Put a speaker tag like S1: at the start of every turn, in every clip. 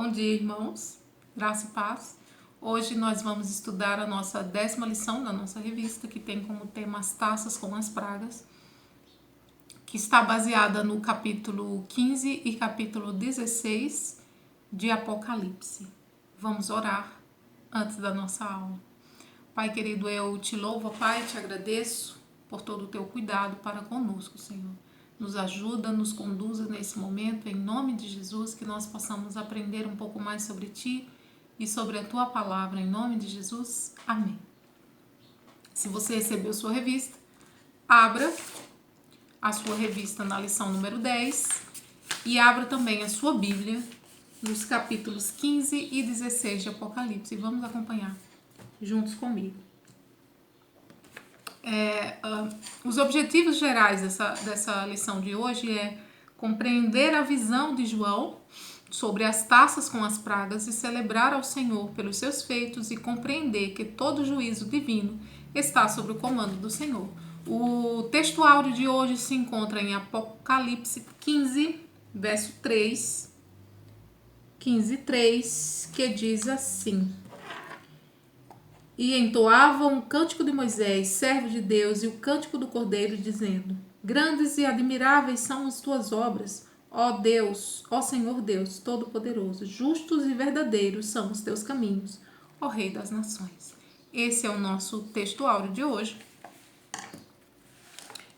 S1: Bom dia, irmãos. Graça e paz. Hoje nós vamos estudar a nossa 10ª lição da nossa revista, que tem como tema as taças com as pragas, que está baseada no capítulo 15 e capítulo 16 de Apocalipse. Vamos orar antes da nossa aula. Pai querido, eu te louvo, Pai, te agradeço por todo o teu cuidado para conosco, Senhor. Nos ajuda, nos conduza nesse momento, em nome de Jesus, que nós possamos aprender um pouco mais sobre Ti e sobre a Tua palavra, em nome de Jesus. Amém. Se você recebeu sua revista, abra a sua revista na lição número 10 e abra também a sua Bíblia nos capítulos 15 e 16 de Apocalipse e vamos acompanhar juntos comigo. Os objetivos gerais dessa lição de hoje é compreender a visão de João sobre as taças com as pragas e celebrar ao Senhor pelos seus feitos e compreender que todo juízo divino está sob o comando do Senhor. O texto áureo de hoje se encontra em Apocalipse 15, verso 3, 15:3, que diz assim: E entoavam o cântico de Moisés, servo de Deus, e o cântico do Cordeiro, dizendo: Grandes e admiráveis são as tuas obras, ó Deus, ó Senhor Deus Todo-Poderoso. Justos e verdadeiros são os teus caminhos, ó Rei das Nações. Esse é o nosso texto áureo de hoje.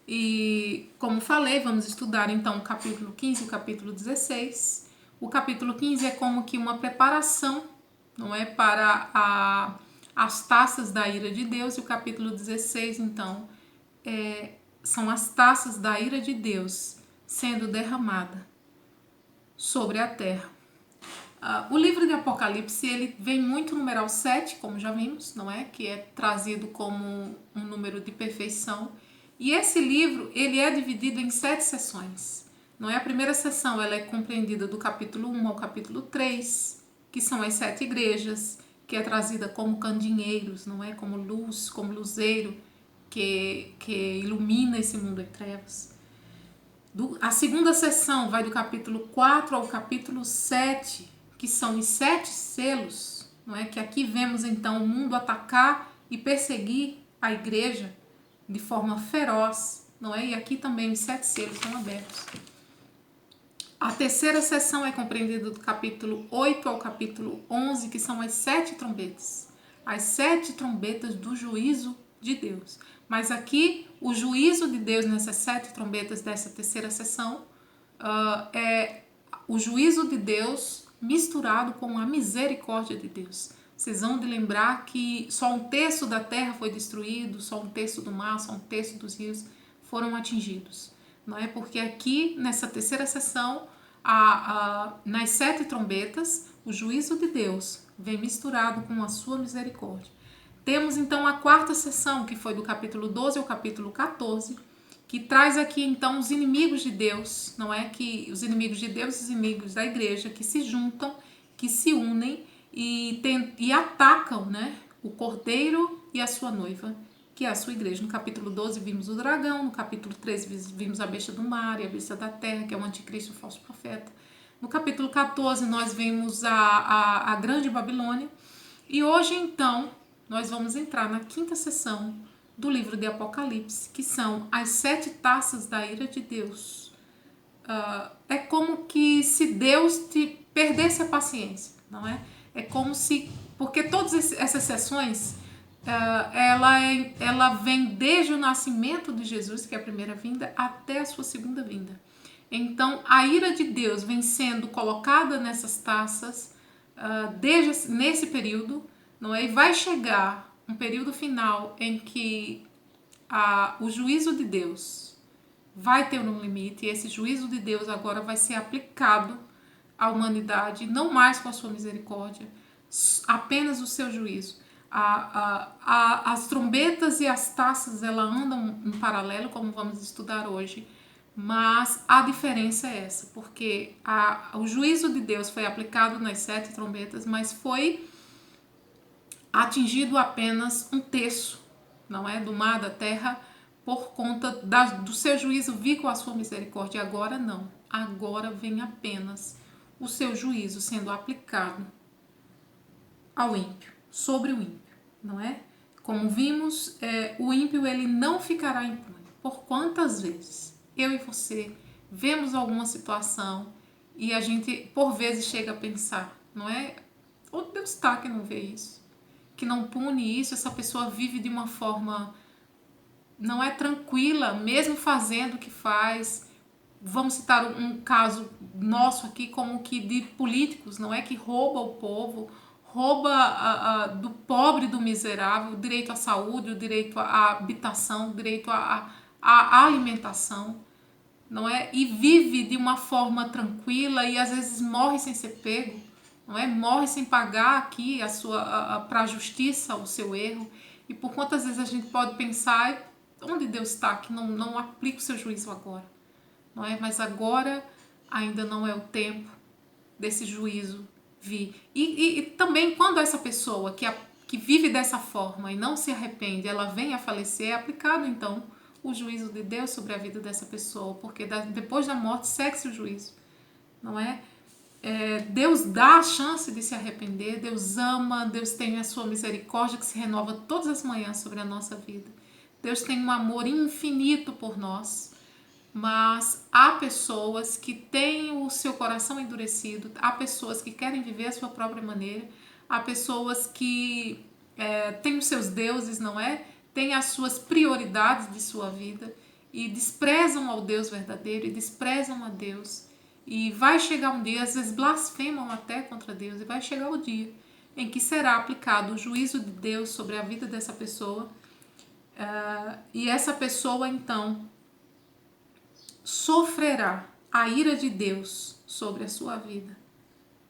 S1: E, como falei, vamos estudar então o capítulo 15 e o capítulo 16. O capítulo 15 é como que uma preparação, não é, para as taças da ira de Deus, e o capítulo 16, então, são as taças da ira de Deus sendo derramada sobre a terra. O livro de Apocalipse, ele vem muito no numeral 7, como já vimos, não é? Que é trazido como um número de perfeição. E esse livro, ele é dividido em 7 sessões. Não é? A primeira sessão, ela é compreendida do capítulo 1 ao capítulo 3, que são as 7 igrejas, que é trazida como candeeiros, não é? Como luz, como luzeiro, que ilumina esse mundo em trevas. A segunda sessão vai do capítulo 4 ao capítulo 7, que são os 7 selos, não é? Que aqui vemos então o mundo atacar e perseguir a igreja de forma feroz, não é? E aqui também os 7 selos são abertos. A terceira sessão é compreendida do capítulo 8 ao capítulo 11, que são as 7 trombetas. As 7 trombetas do juízo de Deus. Mas aqui, o juízo de Deus nessas 7 trombetas dessa terceira sessão é o juízo de Deus misturado com a misericórdia de Deus. Vocês vão de lembrar que só 1/3 da terra foi destruído, só 1/3 do mar, só 1/3 dos rios foram atingidos. Não é? Porque aqui, nessa terceira sessão, nas 7 trombetas, o juízo de Deus vem misturado com a sua misericórdia. Temos então a quarta sessão, que foi do capítulo 12 ao capítulo 14, que traz aqui então os inimigos de Deus, não é? Que os inimigos de Deus e os inimigos da igreja que se juntam, que se unem e atacam, né, o Cordeiro e a sua noiva, que é a sua igreja. No capítulo 12 vimos o dragão, no capítulo 13 vimos a besta do mar e a besta da terra, que é o anticristo e o falso profeta. No capítulo 14 nós vimos a grande Babilônia. E hoje então nós vamos entrar na quinta sessão do livro de Apocalipse, que são as 7 taças da ira de Deus. É como que se Deus perdesse a paciência, não é? É como se... Porque todas essas sessões, ela vem desde o nascimento de Jesus, que é a primeira vinda, até a sua segunda vinda. Então, a ira de Deus vem sendo colocada nessas taças nesse período, não é? E vai chegar um período final em que o juízo de Deus vai ter um limite, e esse juízo de Deus agora vai ser aplicado à humanidade, não mais com a sua misericórdia, apenas o seu juízo. As trombetas e as taças, elas andam em paralelo, como vamos estudar hoje, mas a diferença é essa, porque o juízo de Deus foi aplicado nas 7 trombetas, mas foi atingido apenas 1/3, não é, do mar, da terra, por conta do seu juízo vir com a sua misericórdia. Agora não, agora vem apenas o seu juízo sendo aplicado ao ímpio, sobre o ímpio, não é? Como vimos, o ímpio ele não ficará impune. Por quantas vezes eu e você vemos alguma situação e a gente, por vezes, chega a pensar, não é? Onde Deus está que não vê isso? Que não pune isso? Essa pessoa vive de uma forma, não é tranquila, mesmo fazendo o que faz. Vamos citar um caso nosso aqui, como que de políticos, não é? Que rouba o povo, rouba do pobre e do miserável o direito à saúde, o direito à habitação, o direito à alimentação, não é? E vive de uma forma tranquila e às vezes morre sem ser pego, não é? Morre sem pagar aqui para a justiça o seu erro. E por quantas vezes a gente pode pensar, onde Deus está, que não aplica o seu juízo agora, não é? Mas agora ainda não é o tempo desse juízo vir. E também quando essa pessoa que vive dessa forma e não se arrepende, ela vem a falecer, é aplicado então o juízo de Deus sobre a vida dessa pessoa, porque depois da morte segue-se o juízo, não é? Deus dá a chance de se arrepender, Deus ama, Deus tem a sua misericórdia que se renova todas as manhãs sobre a nossa vida. Deus tem um amor infinito por nós, mas há pessoas que têm o seu coração endurecido, há pessoas que querem viver a sua própria maneira, há pessoas que têm os seus deuses, não é? Têm as suas prioridades de sua vida e desprezam ao Deus verdadeiro e desprezam a Deus. E vai chegar um dia, às vezes blasfemam até contra Deus, e vai chegar o dia em que será aplicado o juízo de Deus sobre a vida dessa pessoa. E essa pessoa então sofrerá a ira de Deus sobre a sua vida,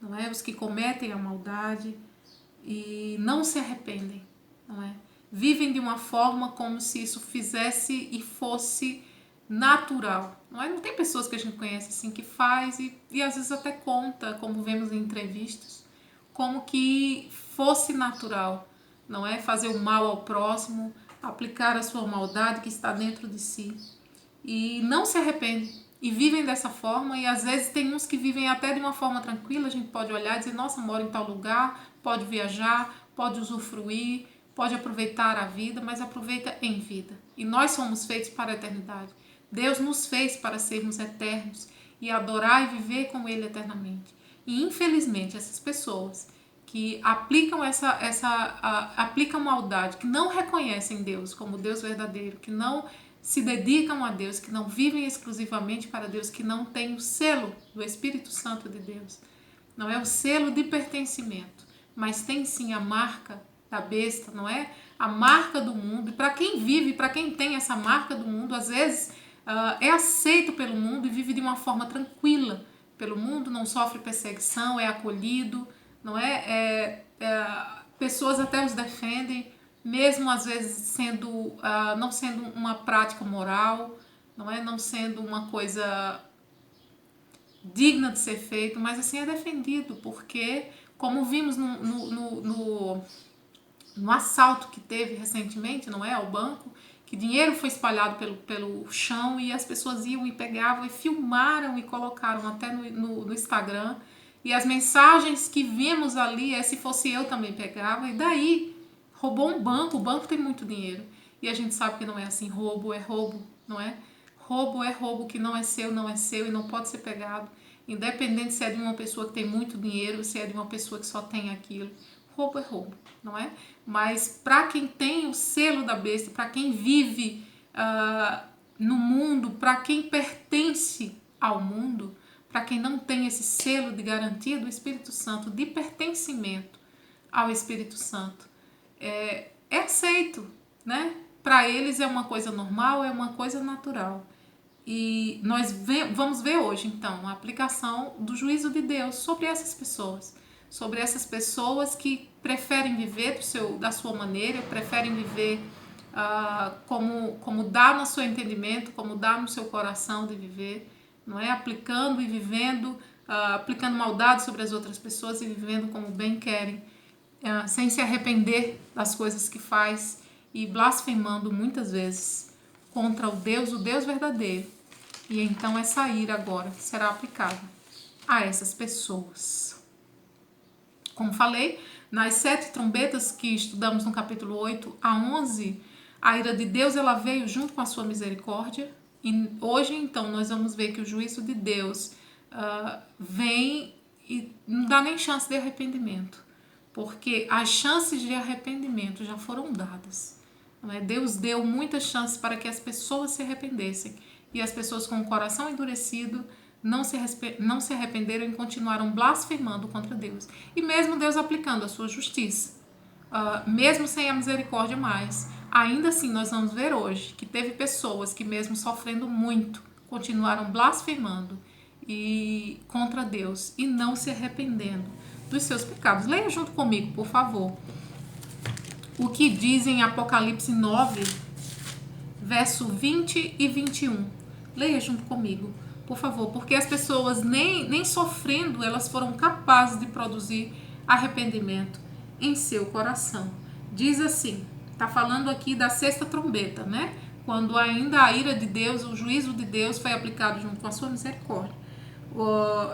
S1: não é? Os que cometem a maldade e não se arrependem, não é? Vivem de uma forma como se isso fizesse e fosse natural, não é? Não tem pessoas que a gente conhece assim que faz e às vezes até conta, como vemos em entrevistas, como que fosse natural, não é? Fazer o mal ao próximo, aplicar a sua maldade que está dentro de si e não se arrependem e vivem dessa forma. E às vezes tem uns que vivem até de uma forma tranquila, a gente pode olhar e dizer, nossa, mora em tal lugar, pode viajar, pode usufruir, pode aproveitar a vida, mas aproveita em vida. E nós somos feitos para a eternidade. Deus nos fez para sermos eternos e adorar e viver com Ele eternamente. E infelizmente essas pessoas que aplicam aplicam maldade, que não reconhecem Deus como Deus verdadeiro, que não se dedicam a Deus, que não vivem exclusivamente para Deus, que não têm o selo do Espírito Santo de Deus, não é o selo de pertencimento, mas tem sim a marca da besta, não é? A marca do mundo. E para quem vive, para quem tem essa marca do mundo, às vezes é aceito pelo mundo e vive de uma forma tranquila pelo mundo, não sofre perseguição, é acolhido, não é? Pessoas até os defendem, mesmo às vezes não sendo uma prática moral, não é? Não sendo uma coisa digna de ser feito, mas assim é defendido, porque como vimos no assalto que teve recentemente, não é, ao banco, que dinheiro foi espalhado pelo chão e as pessoas iam e pegavam e filmaram e colocaram até no Instagram, e as mensagens que vimos ali se fosse eu também pegava, e daí roubou um banco, o banco tem muito dinheiro, e a gente sabe que não é assim, roubo é roubo, não é? Roubo é roubo, que não é seu e não pode ser pegado, independente se é de uma pessoa que tem muito dinheiro, se é de uma pessoa que só tem aquilo. Roubo é roubo, não é? Mas para quem tem o selo da besta, para quem vive no mundo, para quem pertence ao mundo, para quem não tem esse selo de garantia do Espírito Santo, de pertencimento ao Espírito Santo, é aceito, né? Para eles é uma coisa normal, é uma coisa natural. E nós vamos ver hoje, então, a aplicação do juízo de Deus sobre essas pessoas que preferem viver da sua maneira, preferem viver como dá no seu entendimento, como dá no seu coração de viver, não é? Aplicando e vivendo, aplicando maldade sobre as outras pessoas e vivendo como bem querem, sem se arrepender das coisas que faz e blasfemando muitas vezes contra o Deus verdadeiro. E então essa ira agora será aplicada a essas pessoas. Como falei, nas 7 trombetas que estudamos no capítulo 8 a 11, a ira de Deus ela veio junto com a sua misericórdia. E hoje, então, nós vamos ver que o juízo de Deus vem e não dá nem chance de arrependimento. Porque as chances de arrependimento já foram dadas. Não é? Deus deu muitas chances para que as pessoas se arrependessem. E as pessoas com o coração endurecido não se arrependeram e continuaram blasfemando contra Deus. E mesmo Deus aplicando a sua justiça, mesmo sem a misericórdia mais, ainda assim nós vamos ver hoje que teve pessoas que mesmo sofrendo muito, continuaram blasfemando e contra Deus e não se arrependendo dos seus pecados. Leia junto comigo, por favor, o que diz em Apocalipse 9, verso 20 e 21. Leia junto comigo, por favor, porque as pessoas nem sofrendo, elas foram capazes de produzir arrependimento em seu coração. Diz assim, tá falando aqui da 6ª trombeta, né? Quando ainda a ira de Deus, o juízo de Deus foi aplicado junto com a sua misericórdia. O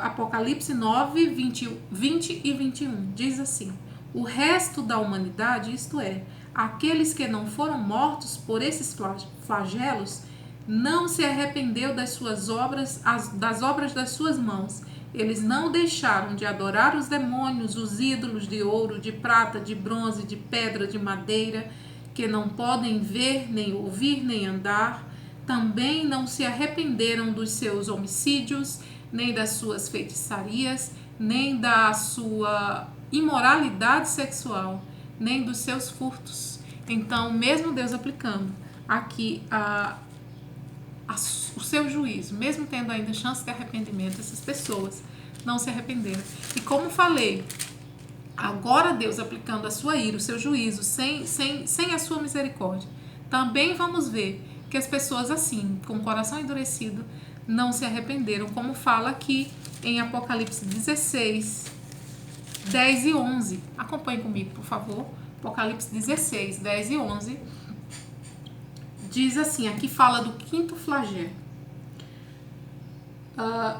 S1: Apocalipse 9, 20 e 21, diz assim: o resto da humanidade, isto é, aqueles que não foram mortos por esses flagelos, não se arrependeu das suas obras, das obras das suas mãos. Eles não deixaram de adorar os demônios, os ídolos de ouro, de prata, de bronze, de pedra, de madeira, que não podem ver, nem ouvir, nem andar. Também não se arrependeram dos seus homicídios, nem das suas feitiçarias, nem da sua imoralidade sexual, nem dos seus furtos. Então, mesmo Deus aplicando aqui o seu juízo, mesmo tendo ainda chance de arrependimento, essas pessoas não se arrependeram. E como falei, agora Deus aplicando a sua ira, o seu juízo, sem a sua misericórdia, também vamos ver que as pessoas assim, com o coração endurecido, não se arrependeram, como fala aqui em Apocalipse 16, 10 e 11. Acompanhe comigo, por favor. Apocalipse 16, 10 e 11. Diz assim, aqui fala do 5º flagelo.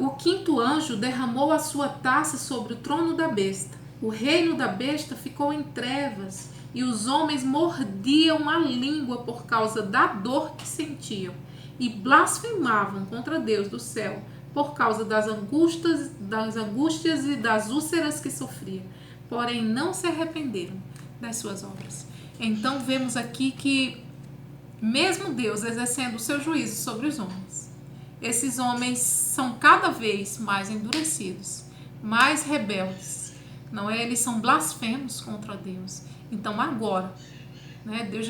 S1: O 5º anjo derramou a sua taça sobre o trono da besta. O reino da besta ficou em trevas e os homens mordiam a língua por causa da dor que sentiam e blasfemavam contra Deus do céu por causa das angústias e das úlceras que sofria. Porém, não se arrependeram das suas obras. Então, vemos aqui que mesmo Deus exercendo o seu juízo sobre os homens, esses homens são cada vez mais endurecidos, mais rebeldes, não é? Eles são blasfemos contra Deus. Então agora, né, Deus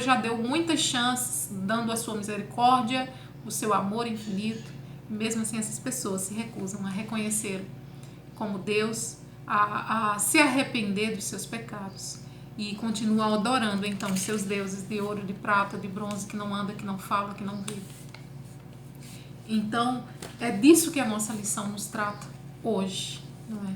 S1: já deu muitas chances, dando a sua misericórdia, o seu amor infinito. Mesmo assim, essas pessoas se recusam a reconhecer como Deus, a se arrepender dos seus pecados e continuam adorando então os seus deuses de ouro, de prata, de bronze, que não anda, que não fala, que não vê. Então, é disso que a nossa lição nos trata hoje, não é?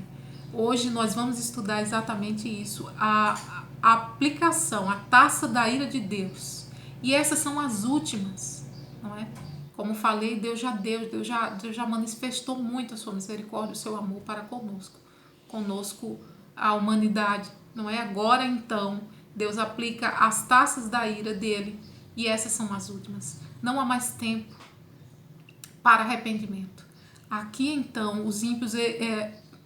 S1: Hoje nós vamos estudar exatamente isso, a aplicação, a taça da ira de Deus. E essas são as últimas, não é? Como falei, Deus já manifestou muito a sua misericórdia, o seu amor para conosco a humanidade, não é? Agora então, Deus aplica as taças da ira dele e essas são as últimas. Não há mais tempo para arrependimento. Aqui então, os ímpios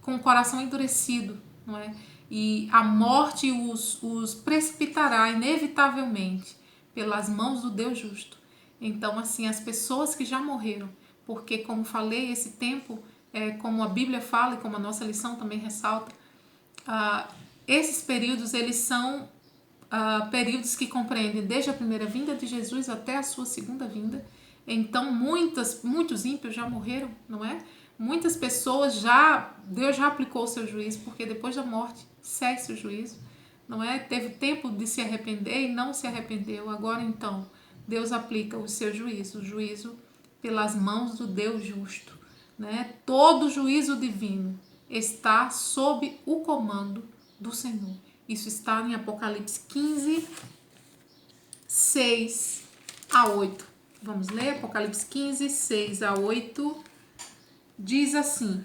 S1: com o coração endurecido, não é? E a morte os precipitará inevitavelmente pelas mãos do Deus justo. Então, assim, as pessoas que já morreram, porque, como falei, esse tempo, como a Bíblia fala e como a nossa lição também ressalta, esses períodos, eles são períodos que compreendem desde a primeira vinda de Jesus até a sua segunda vinda. Então, muitos ímpios já morreram, não é? Muitas pessoas Deus já aplicou o seu juízo, porque depois da morte cessa o juízo, não é? Teve tempo de se arrepender e não se arrependeu. Agora então, Deus aplica o seu juízo, o juízo pelas mãos do Deus justo, né? Todo juízo divino está sob o comando do Senhor. Isso está em Apocalipse 15, 6 a 8. Vamos ler Apocalipse 15, 6 a 8. diz assim: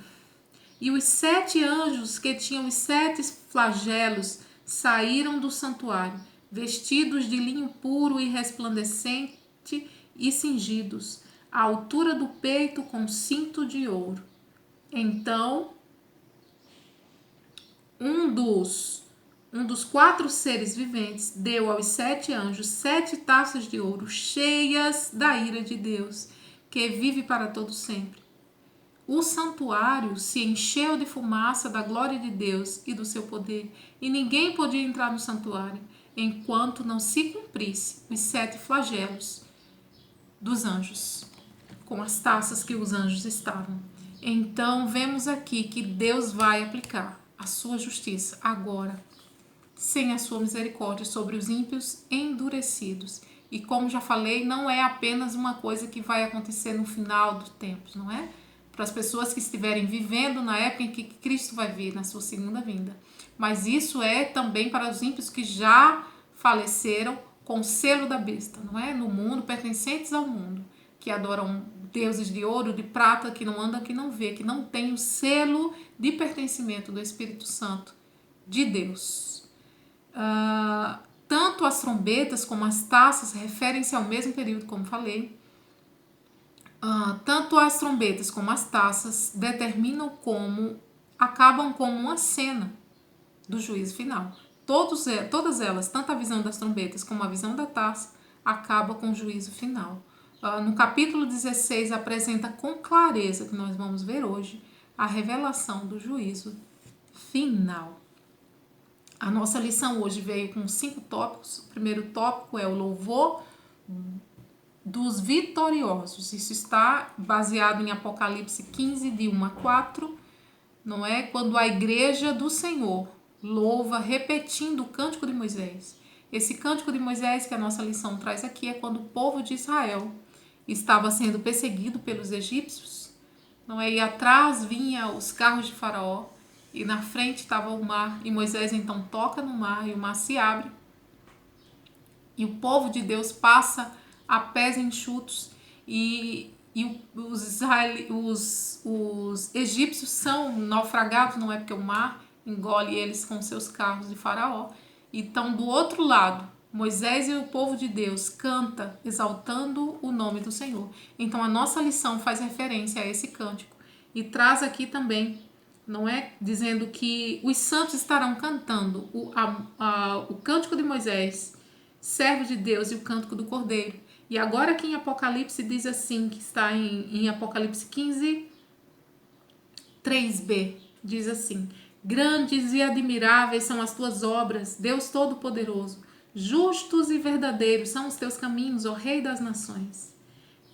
S1: e os 7 anjos que tinham os 7 flagelos saíram do santuário, vestidos de linho puro e resplandecente e cingidos, à altura do peito com cinto de ouro. Então, um dos 4 seres viventes deu aos 7 anjos 7 taças de ouro cheias da ira de Deus, que vive para todo sempre. O santuário se encheu de fumaça da glória de Deus e do seu poder, e ninguém podia entrar no santuário enquanto não se cumprisse os 7 flagelos dos anjos, com as taças que os anjos estavam. Então vemos aqui que Deus vai aplicar a sua justiça agora, sem a sua misericórdia, sobre os ímpios endurecidos. E como já falei, não é apenas uma coisa que vai acontecer no final do tempo, não é? Para as pessoas que estiverem vivendo na época em que Cristo vai vir, na sua segunda vinda. Mas isso é também para os ímpios que já faleceram com o selo da besta, não é? No mundo, pertencentes ao mundo, que adoram deuses de ouro, de prata, que não andam, que não vê, que não tem o selo de pertencimento do Espírito Santo de Deus. Tanto as trombetas como as taças referem-se ao mesmo período, como falei. Tanto as trombetas como as taças determinam acabam como uma cena do juízo final. Todas elas, tanto a visão das trombetas como a visão da taça, acaba com o juízo final. No capítulo 16 apresenta com clareza, que nós vamos ver hoje, a revelação do juízo final. A nossa lição hoje veio com 5 tópicos. O primeiro tópico é o louvor dos vitoriosos. Isso está baseado em Apocalipse 15, de 1 a 4, não é? Quando a igreja do Senhor louva repetindo o cântico de Moisés. Esse cântico de Moisés que a nossa lição traz aqui é quando o povo de Israel estava sendo perseguido pelos egípcios, não é? E atrás vinha os carros de Faraó e na frente estava o mar, e Moisés então toca no mar e o mar se abre e o povo de Deus passa a pés enxutos e os egípcios são naufragados, não é? Porque o mar engole eles com seus carros de Faraó. Então, do outro lado, Moisés e o povo de Deus canta exaltando o nome do Senhor. Então, a nossa lição faz referência a esse cântico e traz aqui também, não é? Dizendo que os santos estarão cantando o cântico de Moisés, servo de Deus, e o cântico do Cordeiro. E agora aqui em Apocalipse diz assim, que está em Apocalipse 15, 3b, diz assim: grandes e admiráveis são as tuas obras, Deus Todo-Poderoso, justos e verdadeiros são os teus caminhos, ó Rei das Nações.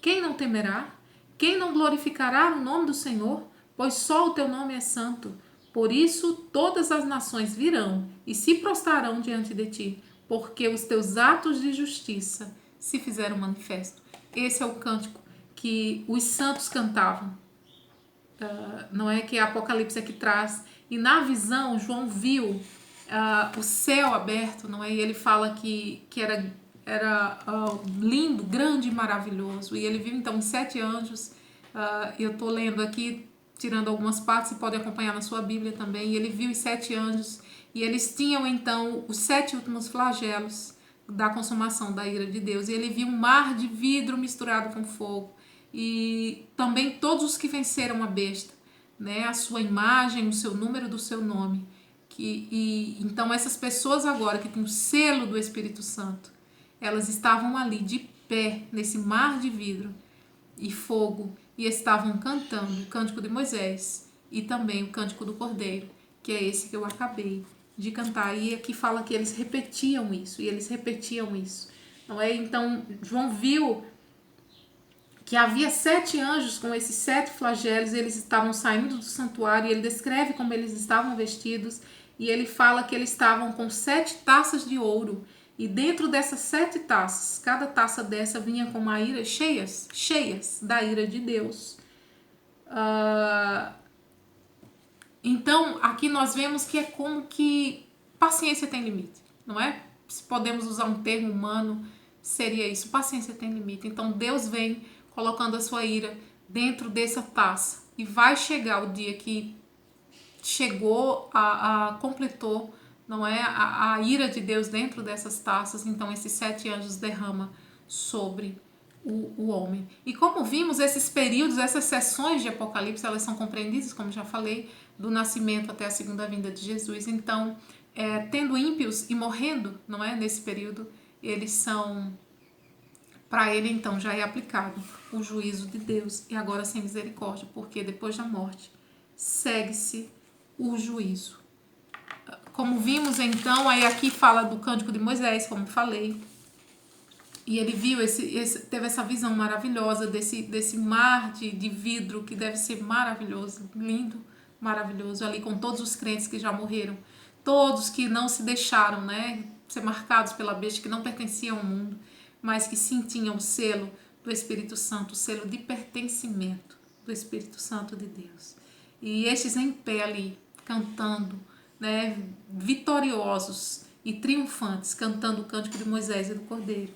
S1: Quem não temerá? Quem não glorificará o nome do Senhor? Pois só o teu nome é santo. Por isso todas as nações virão e se prostrarão diante de ti, porque os teus atos de justiça se fizeram manifesto. Esse é o cântico que os santos cantavam. Não é que a Apocalipse aqui traz. E na visão, João viu o céu aberto, não é? E ele fala que era lindo, grande e maravilhoso. E ele viu então os 7 anjos. Eu estou lendo aqui, tirando algumas partes, você pode acompanhar na sua Bíblia também. E ele viu os 7 anjos e eles tinham então os 7 últimos flagelos da consumação da ira de Deus. E ele viu um mar de vidro misturado com fogo. E também todos os que venceram a besta, né? A sua imagem, o seu número do seu nome. Então essas pessoas agora que têm o selo do Espírito Santo, elas estavam ali de pé nesse mar de vidro e fogo e estavam cantando o cântico de Moisés e também o cântico do Cordeiro, que é esse que eu acabei de cantar. E aqui fala que eles repetiam isso, e eles repetiam isso, não é? Então João viu que havia 7 anjos com esses 7 flagelos, e eles estavam saindo do santuário, e ele descreve como eles estavam vestidos, e ele fala que eles estavam com 7 taças de ouro, e dentro dessas 7 taças, cada taça dessa vinha com uma ira cheias da ira de Deus. Então, aqui nós vemos que é como que paciência tem limite, não é? Se podemos usar um termo humano, seria isso, paciência tem limite. Então, Deus vem colocando a sua ira dentro dessa taça, e vai chegar o dia que chegou, completou, não é, a ira de Deus dentro dessas taças. Então esses 7 anjos derrama sobre o homem. E como vimos, esses períodos, essas sessões de Apocalipse, elas são compreendidas, como já falei, do nascimento até a segunda vinda de Jesus. Então, tendo ímpios e morrendo, não é, nesse período, eles são, para ele então já é aplicado o juízo de Deus, e agora sem misericórdia, porque depois da morte segue-se o juízo. Como vimos então, aí aqui fala do cântico de Moisés, como falei, e ele viu, teve essa visão maravilhosa desse mar de vidro, que deve ser maravilhoso, lindo, maravilhoso, ali com todos os crentes que já morreram, todos que não se deixaram, né, ser marcados pela besta, que não pertenciam ao mundo, mas que sim tinham o selo do Espírito Santo, o selo de pertencimento do Espírito Santo de Deus. E estes em pé ali, cantando, né, vitoriosos e triunfantes, cantando o cântico de Moisés e do Cordeiro,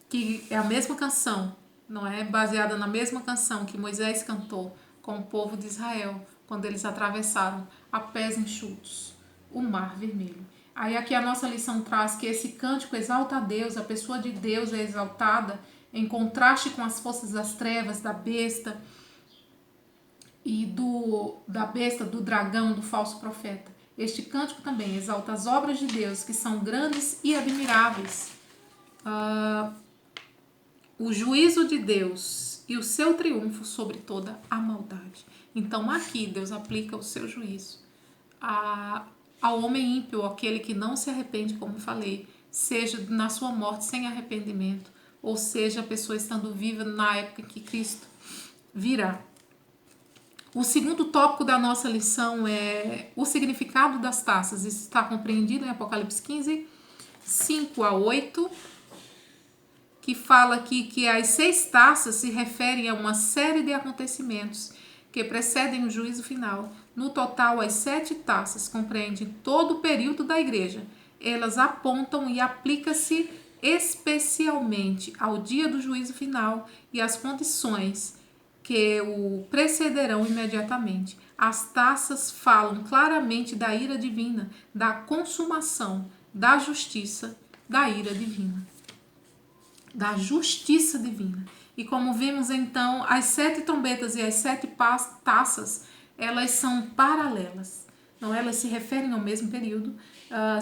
S1: que é a mesma canção, não é? Baseada na mesma canção que Moisés cantou com o povo de Israel, quando eles atravessaram a pés enxutos o Mar Vermelho. Aí aqui a nossa lição traz que esse cântico exalta a Deus, a pessoa de Deus é exaltada, em contraste com as forças das trevas, da besta e do dragão, do falso profeta. Este cântico também exalta as obras de Deus, que são grandes e admiráveis. O juízo de Deus e o seu triunfo sobre toda a maldade. Então aqui Deus aplica o seu juízo ao homem ímpio, aquele que não se arrepende, como falei, seja na sua morte sem arrependimento, ou seja, a pessoa estando viva na época que Cristo virá. O segundo tópico da nossa lição é o significado das taças. Isso está compreendido em Apocalipse 15, 5 a 8, que fala aqui que as 6 taças se referem a uma série de acontecimentos que precedem o juízo final. No total, as 7 taças compreendem todo o período da igreja. Elas apontam e aplicam-se especialmente ao dia do juízo final e às condições que o precederão imediatamente. As taças falam claramente da ira divina, da consumação, da justiça, da ira divina, da justiça divina. E como vimos então, as 7 trombetas e as 7 taças, elas são paralelas, não, elas se referem ao mesmo período,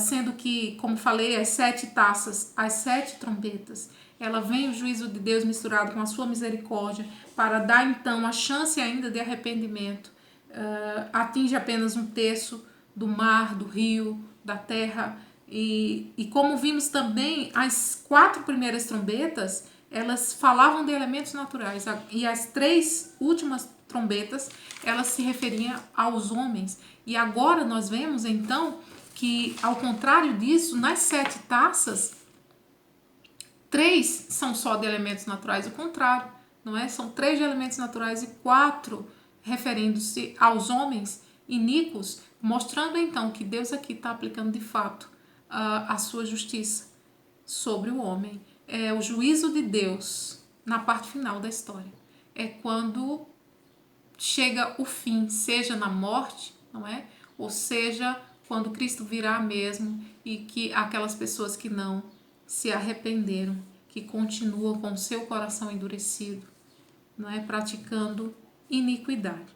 S1: sendo que, como falei, as 7 taças, as 7 trombetas, ela vem o juízo de Deus misturado com a sua misericórdia, para dar então a chance ainda de arrependimento. Atinge apenas 1/3 do mar, do rio, da terra. E como vimos também, as 4 primeiras trombetas, elas falavam de elementos naturais, e as 3 últimas trombetas, elas se referiam aos homens. E agora nós vemos então que, ao contrário disso, nas 7 taças, 3 são só de elementos naturais, o contrário, não é? São 3 de elementos naturais e 4 referindo-se aos homens iníquos, mostrando então que Deus aqui está aplicando de fato a sua justiça sobre o homem. É o juízo de Deus na parte final da história. É quando chega o fim, seja na morte, não é? Ou seja, quando Cristo virá mesmo, e que aquelas pessoas que não se arrependeram, que continuam com o seu coração endurecido, não é, praticando iniquidade.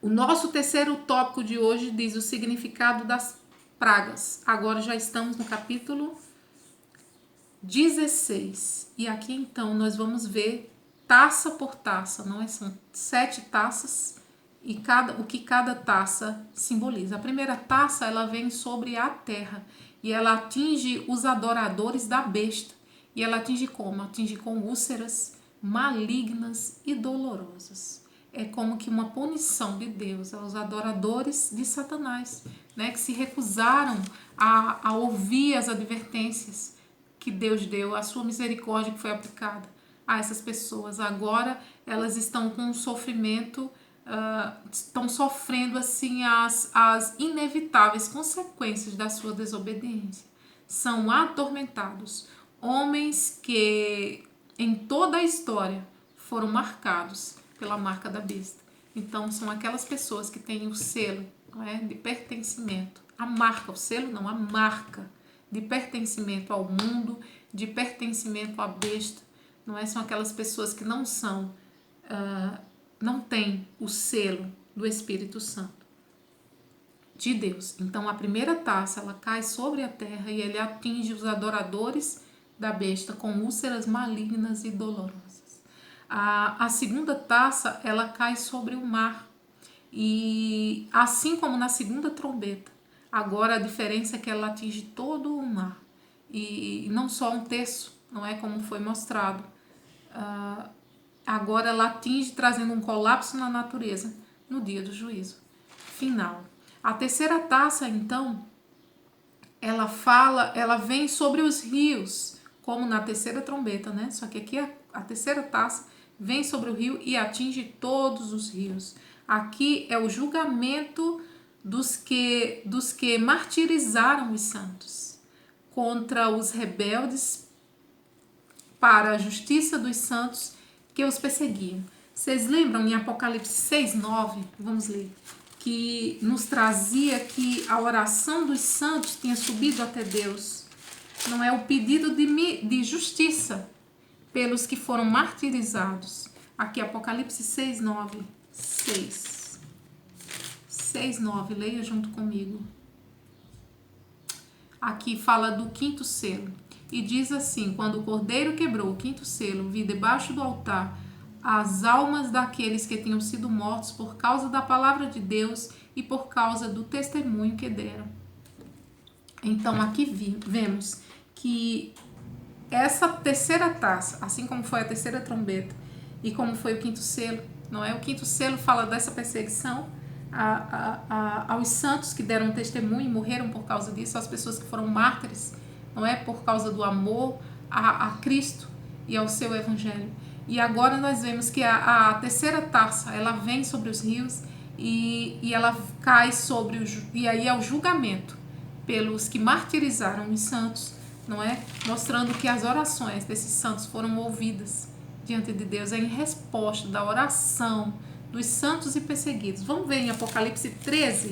S1: O nosso terceiro tópico de hoje diz o significado das pragas. Agora já estamos no capítulo 16. E aqui então nós vamos ver taça por taça, não é? São 7 taças e o que cada taça simboliza. A primeira taça, ela vem sobre a terra e ela atinge os adoradores da besta. E ela atinge como? Atinge com úlceras malignas e dolorosas. É como que uma punição de Deus aos adoradores de Satanás, né, que se recusaram a ouvir as advertências que Deus deu, a sua misericórdia que foi aplicada a essas pessoas. Agora elas estão com um sofrimento, estão sofrendo assim as inevitáveis consequências da sua desobediência. São atormentados, homens que em toda a história foram marcados pela marca da besta. Então, são aquelas pessoas que têm o selo, não é, de pertencimento. A marca, o selo não, a marca de pertencimento ao mundo, de pertencimento à besta. Não é? São aquelas pessoas que não são, não têm o selo do Espírito Santo de Deus. Então, a primeira taça, ela cai sobre a terra e ele atinge os adoradores da besta com úlceras malignas e dolorosas. A segunda taça, ela cai sobre o mar. E assim como na segunda trombeta, agora a diferença é que ela atinge todo o mar. E não só um terço, não é como foi mostrado. Agora ela atinge trazendo um colapso na natureza no dia do juízo final. A terceira taça, então, ela vem sobre os rios, como na terceira trombeta, né? Só que aqui a terceira taça vem sobre o rio e atinge todos os rios. Aqui é o julgamento dos que martirizaram os santos contra os rebeldes para a justiça dos santos que os perseguiam. Vocês lembram em Apocalipse 6:9, vamos ler, que nos trazia que a oração dos santos tinha subido até Deus. Não é o pedido de justiça pelos que foram martirizados. Aqui, Apocalipse 6:9. 6:9, leia junto comigo. Aqui fala do quinto selo. E diz assim: quando o cordeiro quebrou o quinto selo, vi debaixo do altar as almas daqueles que tinham sido mortos por causa da palavra de Deus e por causa do testemunho que deram. Então aqui vemos que essa terceira taça, assim como foi a terceira trombeta e como foi o quinto selo, não é? O quinto selo fala dessa perseguição aos santos que deram testemunho e morreram por causa disso, às pessoas que foram mártires, não é? Por causa do amor a Cristo e ao seu evangelho. E agora nós vemos que a terceira taça, ela vem sobre os rios e ela cai sobre e aí é o julgamento pelos que martirizaram os santos, não é? Mostrando que as orações desses santos foram ouvidas diante de Deus, é em resposta da oração dos santos e perseguidos. Vamos ver em Apocalipse 13,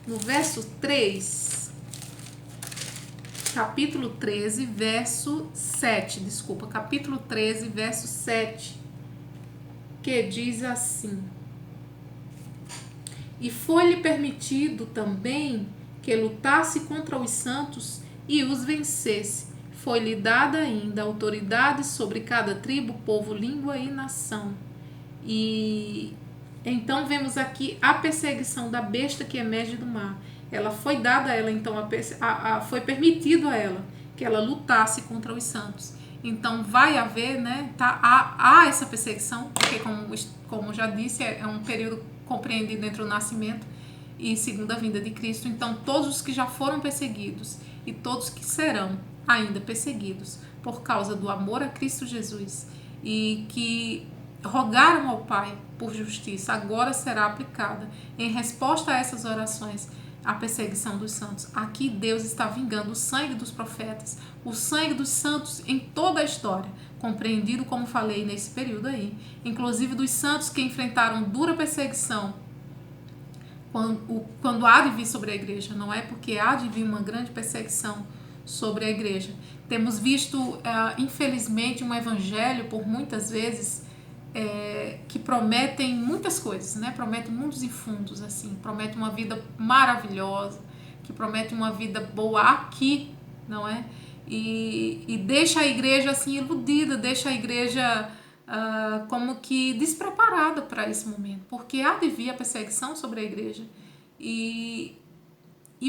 S1: no verso 3, capítulo 13, verso 7, desculpa, capítulo 13, verso 7, que diz assim: e foi-lhe permitido também que lutasse contra os santos e os vencesse. Foi-lhe dada ainda autoridade sobre cada tribo, povo, língua e nação. E então vemos aqui a perseguição da besta que emerge do mar. Ela foi dada a ela, então foi permitido a ela que ela lutasse contra os santos. Então vai haver, né? Há essa perseguição, porque como já disse, é um período compreendido entre o nascimento e segunda vinda de Cristo. Então todos os que já foram perseguidos e todos que serão ainda perseguidos por causa do amor a Cristo Jesus e que rogaram ao Pai por justiça, agora será aplicada em resposta a essas orações a perseguição dos santos. Aqui Deus está vingando o sangue dos profetas, o sangue dos santos em toda a história, compreendido, como falei, nesse período aí, inclusive dos santos que enfrentaram dura perseguição quando há de vir sobre a igreja, não é? Porque há de vir uma grande perseguição sobre a igreja. Temos visto, infelizmente, um evangelho, por muitas vezes, que prometem muitas coisas, né? Prometem mundos e fundos, assim, promete uma vida maravilhosa, que promete uma vida boa aqui, não é? E deixa a igreja assim iludida, deixa a igreja como que despreparada para esse momento, porque há de vir a perseguição sobre a igreja e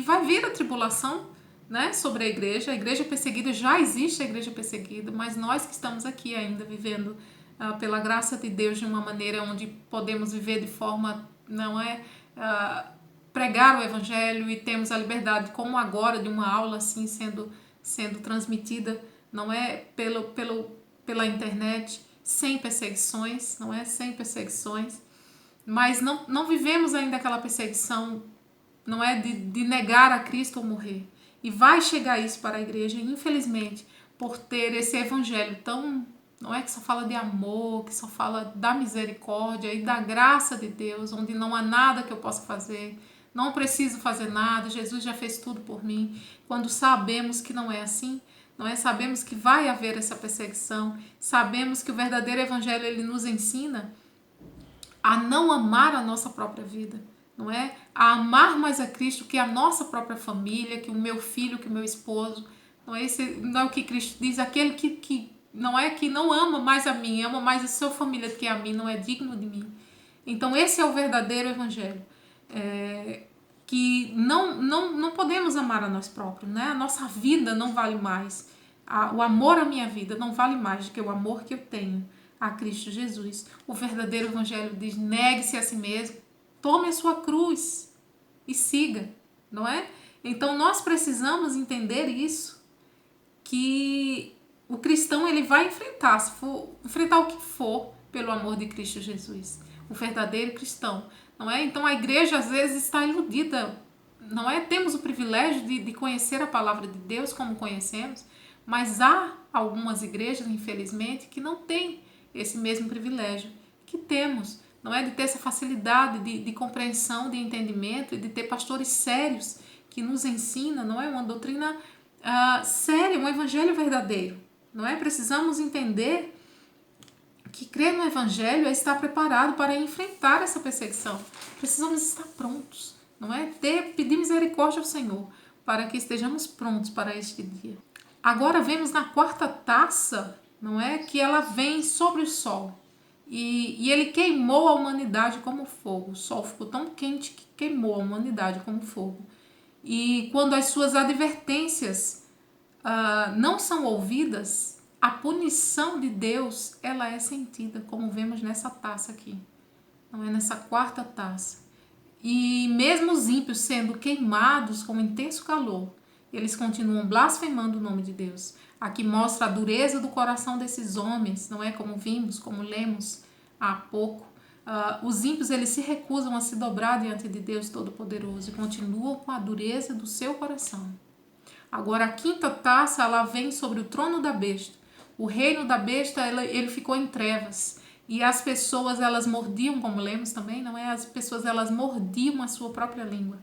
S1: vai vir a tribulação, né, sobre a igreja perseguida, já existe a igreja perseguida, mas nós que estamos aqui ainda vivendo pela graça de Deus de uma maneira onde podemos viver de forma, não é, pregar o evangelho e temos a liberdade, como agora, de uma aula assim sendo transmitida, não é, pela internet, sem perseguições, não é, sem perseguições, mas não vivemos ainda aquela perseguição, não é, de negar a Cristo ou morrer. E vai chegar isso para a igreja, infelizmente, por ter esse evangelho tão, não é? Que só fala de amor, que só fala da misericórdia e da graça de Deus, onde não há nada que eu possa fazer, não preciso fazer nada, Jesus já fez tudo por mim. Quando sabemos que não é assim, não é? Sabemos que vai haver essa perseguição, sabemos que o verdadeiro evangelho ele nos ensina a não amar a nossa própria vida, não é? A amar mais a Cristo que a nossa própria família, que o meu filho, que o meu esposo. Não é, não é o que Cristo diz, aquele que não é que não ama mais a mim, ama mais a sua família do que a mim, não é digno de mim. Então esse é o verdadeiro evangelho. Que não podemos amar a nós próprios, né? A nossa vida não vale mais. O amor à minha vida não vale mais do que o amor que eu tenho a Cristo Jesus. O verdadeiro evangelho diz: negue-se a si mesmo, tome a sua cruz e siga, não é? Então nós precisamos entender isso, que o cristão ele vai enfrentar, se for enfrentar o que for pelo amor de Cristo Jesus. O verdadeiro cristão, não é? Então a igreja às vezes está iludida, não é? Temos o privilégio de conhecer a palavra de Deus como conhecemos, mas há algumas igrejas, infelizmente, que não têm esse mesmo privilégio que temos, não é? De ter essa facilidade de compreensão, de entendimento e de ter pastores sérios que nos ensinam, não é? Uma doutrina séria, um evangelho verdadeiro, não é? Precisamos entender que crer no evangelho é estar preparado para enfrentar essa perseguição. Precisamos estar prontos, não é? Pedir misericórdia ao Senhor para que estejamos prontos para este dia. Agora vemos na quarta taça, não é? Que ela vem sobre o sol. E ele queimou a humanidade como fogo. O sol ficou tão quente que queimou a humanidade como fogo. E quando as suas advertências não são ouvidas, a punição de Deus ela é sentida, como vemos nessa taça aqui, não é? Nessa quarta taça. E mesmo os ímpios sendo queimados com intenso calor, eles continuam blasfemando o nome de Deus. Aqui mostra a dureza do coração desses homens, não é? Como vimos, como lemos há pouco. Os ímpios eles se recusam a se dobrar diante de Deus Todo-Poderoso e continuam com a dureza do seu coração. Agora a quinta taça ela vem sobre o trono da besta. O reino da besta ele ficou em trevas e as pessoas elas mordiam, como lemos também, não é? As pessoas elas mordiam a sua própria língua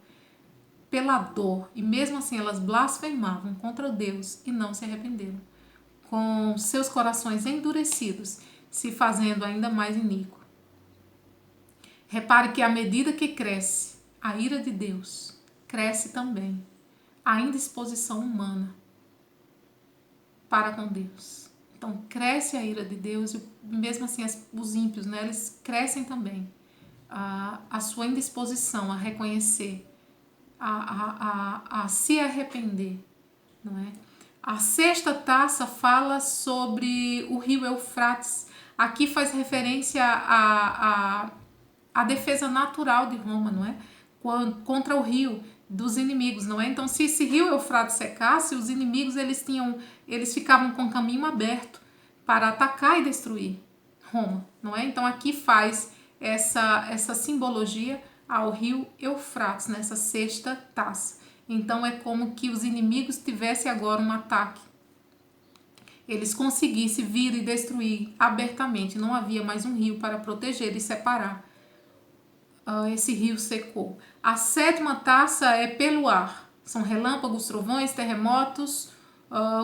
S1: pela dor e mesmo assim elas blasfemavam contra Deus e não se arrependeram, com seus corações endurecidos, se fazendo ainda mais iníquo. Repare que à medida que cresce a ira de Deus, cresce também a indisposição humana para com Deus. Então cresce a ira de Deus e mesmo assim os ímpios, né, eles crescem também a sua indisposição a reconhecer, a se arrepender, não é? A sexta taça fala sobre o rio Eufrates. Aqui faz referência à defesa natural de Roma, não é? Contra o rio dos inimigos, não é? Então, se esse rio Eufrates secasse, os inimigos eles ficavam com o caminho aberto para atacar e destruir Roma, não é? Então, aqui faz essa simbologia ao rio Eufrates, nessa sexta taça. Então, é como que os inimigos tivessem agora um ataque. Eles conseguissem vir e destruir abertamente. Não havia mais um rio para proteger e separar. Esse rio secou. A sétima taça é pelo ar. São relâmpagos, trovões, terremotos,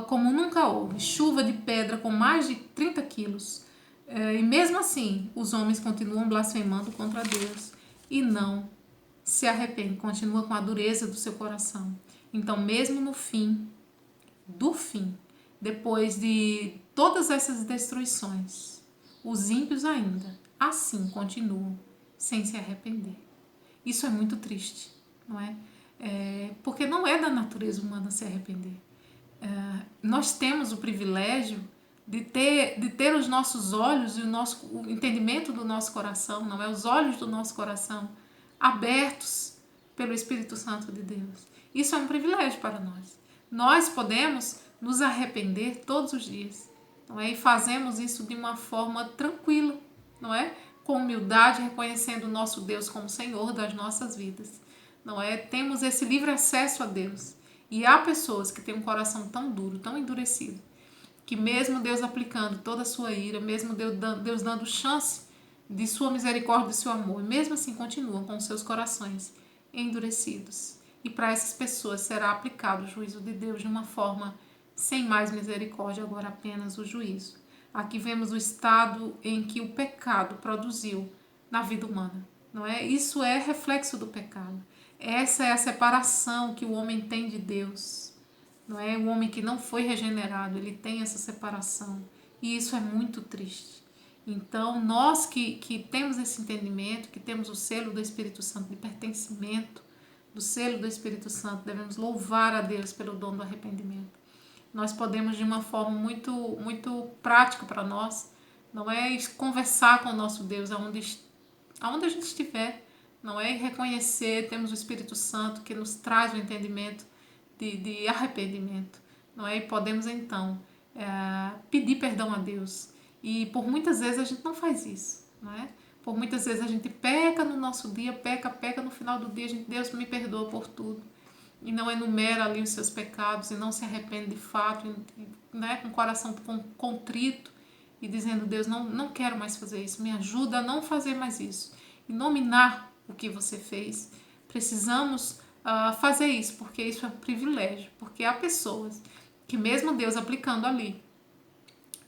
S1: como nunca houve. Chuva de pedra com mais de 30 quilos. E mesmo assim, os homens continuam blasfemando contra Deus e não se arrependem, continua com a dureza do seu coração. Então, mesmo no fim do fim, depois de todas essas destruições, os ímpios ainda assim continuam sem se arrepender. Isso é muito triste, não é? Porque não é da natureza humana se arrepender. Nós temos o privilégio de ter os nossos olhos e o entendimento do nosso coração, não é? Os olhos do nosso coração abertos pelo Espírito Santo de Deus. Isso é um privilégio para nós. Nós podemos nos arrepender todos os dias, não é? E fazemos isso de uma forma tranquila, não é? Com humildade, reconhecendo o nosso Deus como Senhor das nossas vidas, não é? Temos esse livre acesso a Deus. E há pessoas que têm um coração tão duro, tão endurecido, que mesmo Deus aplicando toda a sua ira, mesmo Deus dando chance de sua misericórdia e seu amor, e mesmo assim continuam com seus corações endurecidos. E para essas pessoas será aplicado o juízo de Deus de uma forma sem mais misericórdia, agora apenas o juízo. Aqui vemos o estado em que o pecado produziu na vida humana, não é? Isso é reflexo do pecado. Essa é a separação que o homem tem de Deus, não é? O homem que não foi regenerado, ele tem essa separação, e isso é muito triste. Então, nós que temos esse entendimento, que temos o selo do Espírito Santo de pertencimento, do selo do Espírito Santo, devemos louvar a Deus pelo dom do arrependimento. Nós podemos, de uma forma muito prática para nós, não é, conversar com o nosso Deus aonde a gente estiver, não é, e reconhecer, temos o Espírito Santo que nos traz o entendimento de arrependimento, não é, e podemos então pedir perdão a Deus. E por muitas vezes a gente não faz isso, não é? Por muitas vezes a gente peca no nosso dia, peca no final do dia, a gente, Deus me perdoa por tudo. E não enumera ali os seus pecados e não se arrepende de fato, né, com o coração contrito e dizendo, Deus, não quero mais fazer isso, me ajuda a não fazer mais isso. E nominar o que você fez. Precisamos fazer isso, porque isso é um privilégio, porque há pessoas que mesmo Deus aplicando ali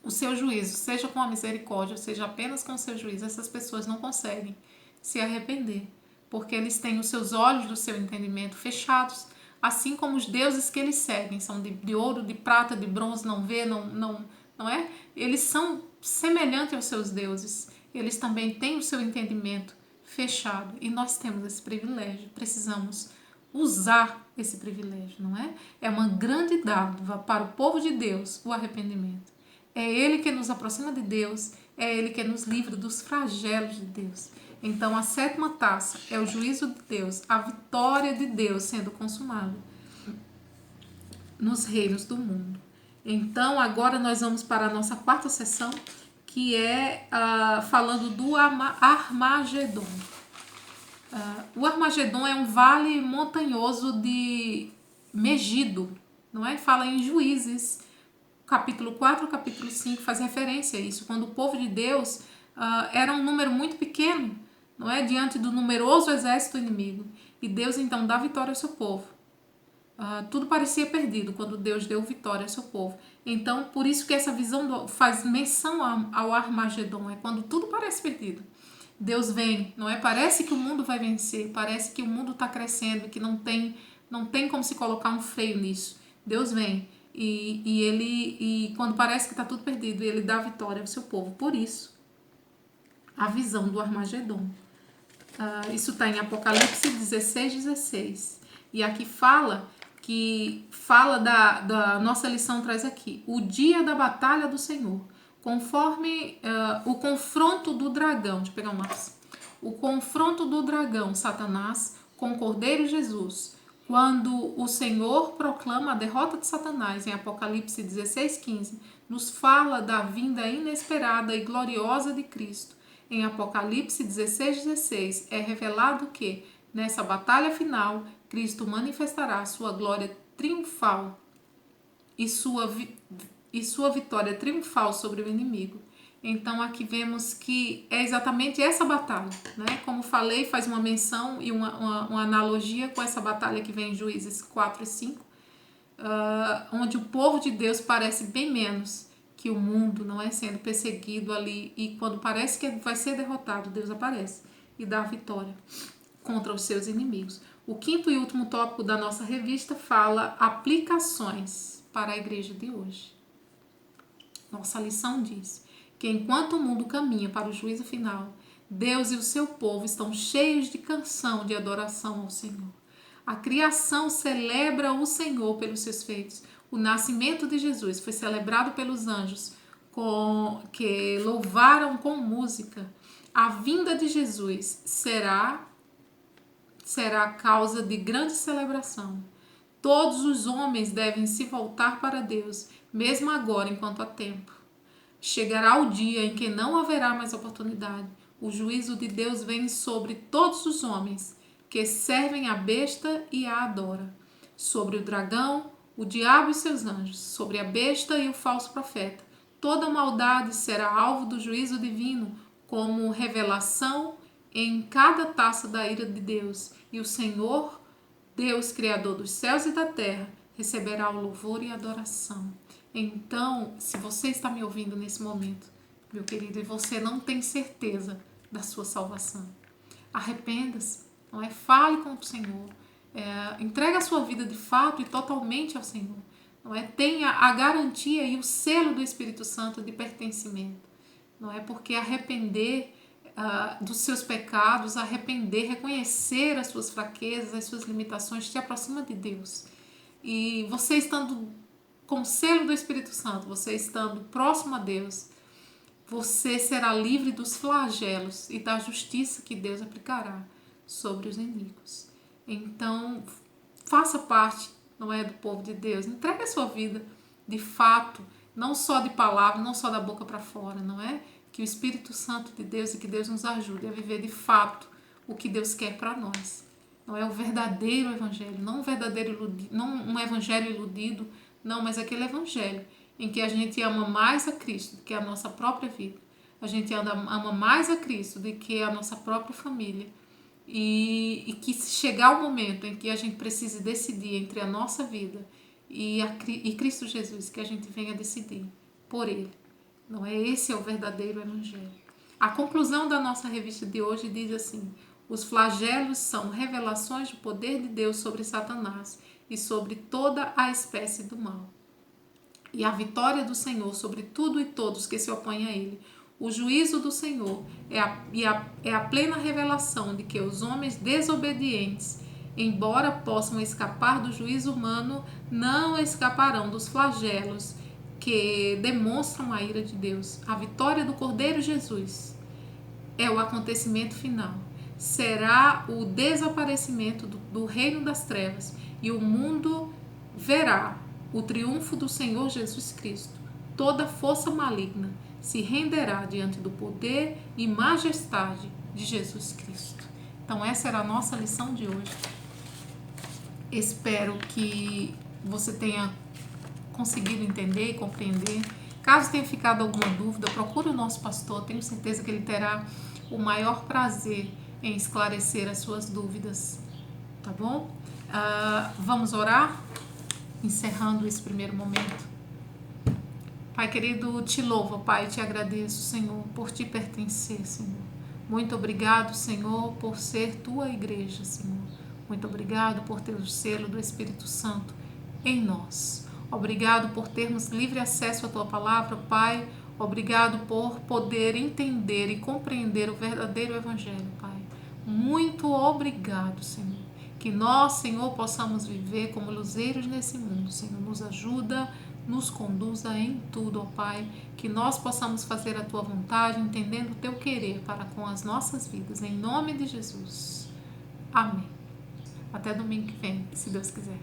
S1: o seu juízo, seja com a misericórdia, seja apenas com o seu juízo, essas pessoas não conseguem se arrepender, porque eles têm os seus olhos do seu entendimento fechados, assim como os deuses que eles seguem, são de ouro, de prata, de bronze, não vê, não é? Eles são semelhantes aos seus deuses, eles também têm o seu entendimento fechado, e nós temos esse privilégio, precisamos usar esse privilégio, não é? É uma grande dádiva para o povo de Deus, o arrependimento. É Ele que nos aproxima de Deus, é Ele que nos livra dos flagelos de Deus. Então, a sétima taça é o juízo de Deus, a vitória de Deus sendo consumada nos reinos do mundo. Então, agora nós vamos para a nossa quarta sessão, que é falando do Armagedon. O Armagedon é um vale montanhoso de Megido, não é? Fala em Juízes, capítulo 4, capítulo 5 faz referência a isso, quando o povo de Deus era um número muito pequeno, não é, diante do numeroso exército inimigo, e Deus então dá vitória ao seu povo. Tudo parecia perdido quando Deus deu vitória ao seu povo. Então, por isso que essa visão faz menção ao Armagedon, é quando tudo parece perdido. Deus vem, não é? Parece que o mundo vai vencer, parece que o mundo está crescendo, que não tem como se colocar um freio nisso. Deus vem e quando parece que está tudo perdido, ele dá vitória ao seu povo. Por isso, a visão do Armagedon. Isso está em Apocalipse 16:16. E aqui fala da nossa lição, traz aqui, o dia da batalha do Senhor, conforme o confronto do dragão, deixa eu pegar um lápis, o confronto do dragão, Satanás, com o Cordeiro Jesus, quando o Senhor proclama a derrota de Satanás, em Apocalipse 16:15, nos fala da vinda inesperada e gloriosa de Cristo. Em Apocalipse 16:16 é revelado que, nessa batalha final, Cristo manifestará sua glória triunfal e sua vitória triunfal sobre o inimigo. Então aqui vemos que é exatamente essa batalha, né? Como falei, faz uma menção e uma analogia com essa batalha que vem em Juízes 4 e 5, onde o povo de Deus parece bem menos que o mundo, não é, sendo perseguido ali, e quando parece que vai ser derrotado, Deus aparece e dá a vitória contra os seus inimigos. O quinto e último tópico da nossa revista fala aplicações para a igreja de hoje. Nossa lição diz que enquanto o mundo caminha para o juízo final, Deus e o seu povo estão cheios de canção de adoração ao Senhor. A criação celebra o Senhor pelos seus feitos. O nascimento de Jesus foi celebrado pelos anjos, que louvaram com música. A vinda de Jesus será causa de grande celebração. Todos os homens devem se voltar para Deus, mesmo agora enquanto há tempo. Chegará o dia em que não haverá mais oportunidade. O juízo de Deus vem sobre todos os homens que servem a besta e a adoram, sobre o dragão, o diabo e seus anjos, sobre a besta e o falso profeta. Toda maldade será alvo do juízo divino, como revelação em cada taça da ira de Deus. E o Senhor, Deus, Criador dos céus e da terra, receberá o louvor e a adoração. Então, se você está me ouvindo nesse momento, meu querido, e você não tem certeza da sua salvação, arrependa-se, não é? Fale com o Senhor, entregue a sua vida de fato e totalmente ao Senhor, não é? Tenha a garantia e o selo do Espírito Santo de pertencimento, não é? Porque arrepender dos seus pecados, arrepender, reconhecer as suas fraquezas, as suas limitações, te aproxima de Deus. E você estando com o selo do Espírito Santo, você estando próximo a Deus, você será livre dos flagelos e da justiça que Deus aplicará sobre os iníquos. Então, faça parte, não é, do povo de Deus. Entregue a sua vida de fato, não só de palavra, não só da boca para fora, não é? Que o Espírito Santo de Deus e que Deus nos ajude a viver de fato o que Deus quer para nós. Não é o verdadeiro evangelho, não um evangelho iludido, não, mas aquele evangelho em que a gente ama mais a Cristo do que a nossa própria vida. A gente ama mais a Cristo do que a nossa própria família. E que se chegar o momento em que a gente precise decidir entre a nossa vida e Cristo Jesus, que a gente venha decidir por Ele. Não é? Esse é o verdadeiro evangelho. A conclusão da nossa revista de hoje diz assim: os flagelos são revelações do poder de Deus sobre Satanás e sobre toda a espécie do mal. E a vitória do Senhor sobre tudo e todos que se opõem a Ele. O juízo do Senhor é a plena revelação de que os homens desobedientes, embora possam escapar do juízo humano, não escaparão dos flagelos que demonstram a ira de Deus. A vitória do Cordeiro Jesus é o acontecimento final. Será o desaparecimento do reino das trevas e o mundo verá o triunfo do Senhor Jesus Cristo. Toda força maligna se renderá diante do poder e majestade de Jesus Cristo. Então essa era a nossa lição de hoje. Espero que você tenha conseguido entender e compreender. Caso tenha ficado alguma dúvida, procure o nosso pastor. Tenho certeza que ele terá o maior prazer em esclarecer as suas dúvidas. Tá bom? Vamos orar? Encerrando esse primeiro momento. Pai querido, te louvo, Pai, te agradeço, Senhor, por te pertencer, Senhor. Muito obrigado, Senhor, por ser tua igreja, Senhor. Muito obrigado por ter o selo do Espírito Santo em nós. Obrigado por termos livre acesso à tua palavra, Pai. Obrigado por poder entender e compreender o verdadeiro evangelho, Pai. Muito obrigado, Senhor. Que nós, Senhor, possamos viver como luzeiros nesse mundo, Senhor. Nos ajuda, nos conduza em tudo, ó Pai. Que nós possamos fazer a tua vontade, entendendo o teu querer para com as nossas vidas. Em nome de Jesus. Amém. Até domingo que vem, se Deus quiser.